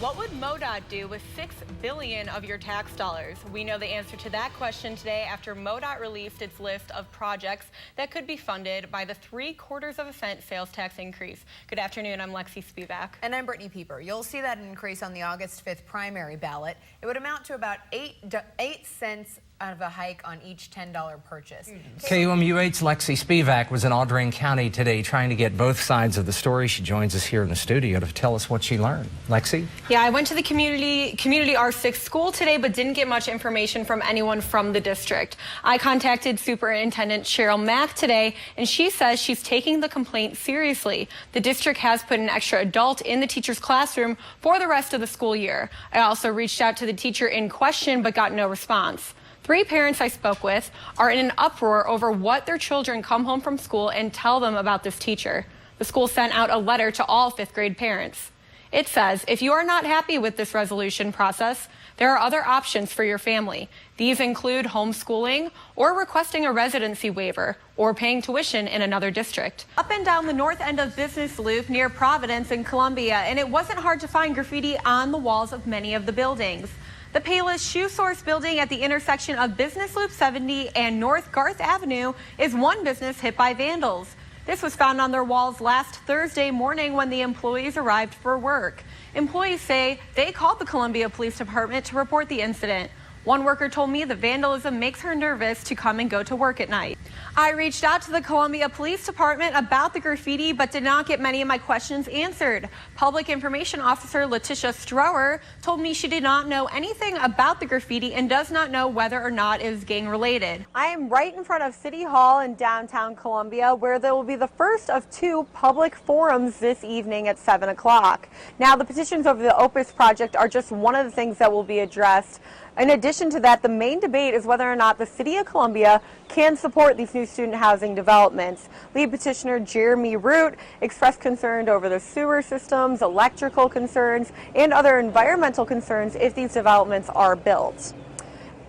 What would MoDOT do with $6 billion of your tax dollars? We know the answer to that question today after MoDOT released its list of projects that could be funded by the 0.75% sales tax increase. Good afternoon, I'm Lexi Spivak. And I'm Brittany Pieper. You'll see that increase on the August 5th primary ballot. It would amount to about 8 cents of a hike on each $10 purchase. KUMU8's Lexi Spivak was in Audrain County today trying to get both sides of the story. She joins us here in the studio to tell us what she learned. Lexi? Yeah, I went to the community R6 school today, but didn't get much information from anyone from the district. I contacted Superintendent Cheryl Mack today, and she says she's taking the complaint seriously. The district has put an extra adult in the teacher's classroom for the rest of the school year. I also reached out to the teacher in question, but got no response. 3 parents I spoke with are in an uproar over what their children come home from school and tell them about this teacher. The school sent out a letter to all 5th grade parents. It says, if you are not happy with this resolution process, there are other options for your family. These include homeschooling or requesting a residency waiver or paying tuition in another district. Up and down the north end of Business Loop near Providence in Columbia, and it wasn't hard to find graffiti on the walls of many of the buildings. The Payless Shoe Source building at the intersection of Business Loop 70 and North Garth Avenue is one business hit by vandals. This was found on their walls last Thursday morning when the employees arrived for work. Employees say they called the Columbia Police Department to report the incident. One worker told me the vandalism makes her nervous to come and go to work at night. I reached out to the Columbia Police Department about the graffiti, but did not get many of my questions answered. Public Information Officer Letitia Strower told me she did not know anything about the graffiti and does not know whether or not it is gang related. I am right in front of City Hall in downtown Columbia, where there will be the first of 2 public forums this evening at 7 o'clock. Now, the petitions over the Opus project are just one of the things that will be addressed. In addition to that, the main debate is whether or not the City of Columbia can support these new student housing developments. Lead petitioner Jeremy Root expressed concern over the sewer systems, electrical concerns, and other environmental concerns if these developments are built.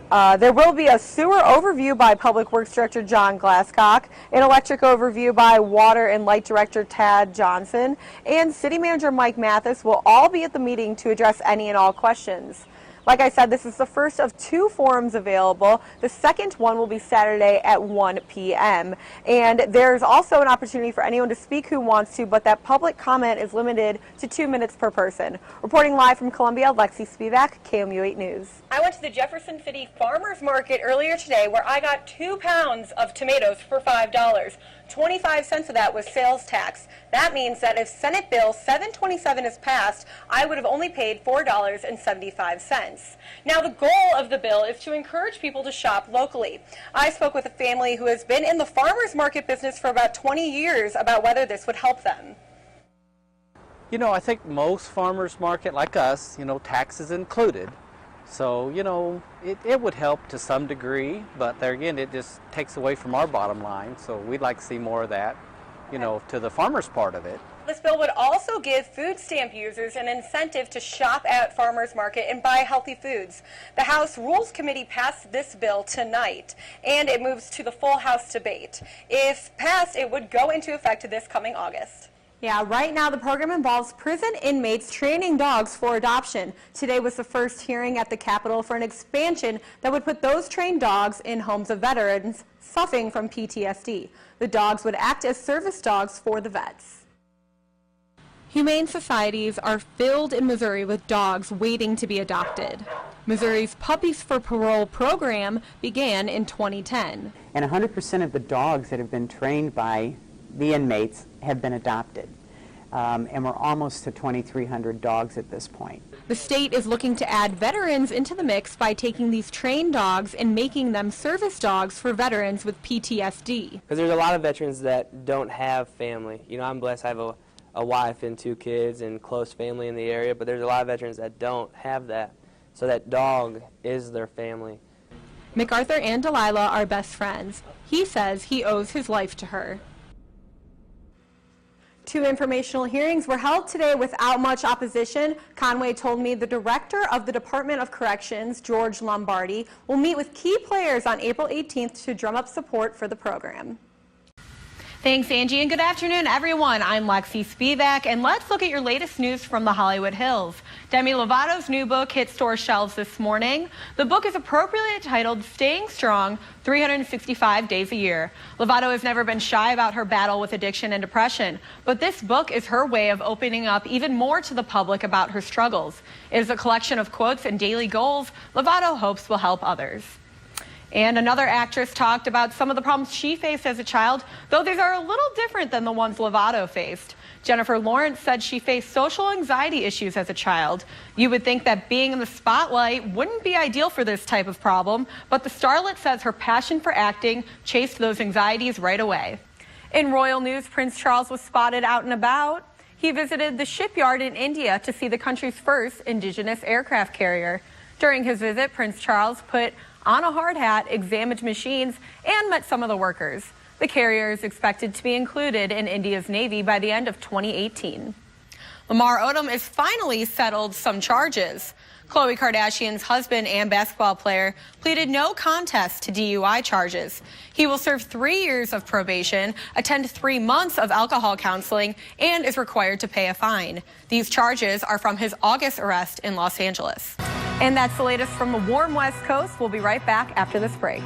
There will be a sewer overview by Public Works Director John Glasscock, an electric overview by Water and Light Director Tad Johnson, and City Manager Mike Mathis will all be at the meeting to address any and all questions. Like I said, this is the first of 2 forums available. The second one will be Saturday at 1 p.m. And there's also an opportunity for anyone to speak who wants to, but that public comment is limited to 2 minutes per person. Reporting live from Columbia, Lexi Spivak, KUMU8 News. I went to the Jefferson City Farmers Market earlier today where I got 2 pounds of tomatoes for $5. 25 cents of that was sales tax. That means that if Senate Bill 727 is passed, I would have only paid $4.75. Now, the goal of the bill is to encourage people to shop locally. I spoke with a family who has been in the farmers market business for about 20 years about whether this would help them. You know, I think most farmers market like us, taxes included. So, it would help to some degree, but there again, it just takes away from our bottom line. So we'd like to see more of that, to the farmers part of it. This bill would also give food stamp users an incentive to shop at farmers market and buy healthy foods. The House Rules Committee passed this bill tonight, and it moves to the full House debate. If passed, it would go into effect this coming August. Yeah, right now the program involves prison inmates training dogs for adoption. Today was the first hearing at the Capitol for an expansion that would put those trained dogs in homes of veterans suffering from PTSD. The dogs would act as service dogs for the vets. Humane societies are filled in Missouri with dogs waiting to be adopted. Missouri's Puppies for Parole program began in 2010. And 100% of the dogs that have been trained by the inmates have been adopted. And we're almost to 2,300 dogs at this point. The state is looking to add veterans into the mix by taking these trained dogs and making them service dogs for veterans with PTSD. Because there's a lot of veterans that don't have family. I'm blessed I have a wife and 2 kids and close family in the area, but there's a lot of veterans that don't have that. So that dog is their family. MacArthur and Delilah are best friends. He says he owes his life to her. 2 informational hearings were held today without much opposition. Conway told me the director of the Department of Corrections, George Lombardi, will meet with key players on April 18th to drum up support for the program. Thanks, Angie, and good afternoon, everyone. I'm Lexi Spivak, and let's look at your latest news from the Hollywood Hills. Demi Lovato's new book hit store shelves this morning. The book is appropriately titled Staying Strong, 365 Days a Year. Lovato has never been shy about her battle with addiction and depression, but this book is her way of opening up even more to the public about her struggles. It is a collection of quotes and daily goals Lovato hopes will help others. And another actress talked about some of the problems she faced as a child, though these are a little different than the ones Lovato faced. Jennifer Lawrence said she faced social anxiety issues as a child. You would think that being in the spotlight wouldn't be ideal for this type of problem, but the starlet says her passion for acting chased those anxieties right away. In royal news, Prince Charles was spotted out and about. He visited the shipyard in India to see the country's first indigenous aircraft carrier. During his visit, Prince Charles put on a hard hat, examined machines, and met some of the workers. The carrier is expected to be included in India's Navy by the end of 2018. Lamar Odom has finally settled some charges. Khloe Kardashian's husband and basketball player pleaded no contest to DUI charges. He will serve 3 years of probation, attend 3 months of alcohol counseling, and is required to pay a fine. These charges are from his August arrest in Los Angeles. And that's the latest from the warm West Coast. We'll be right back after this break.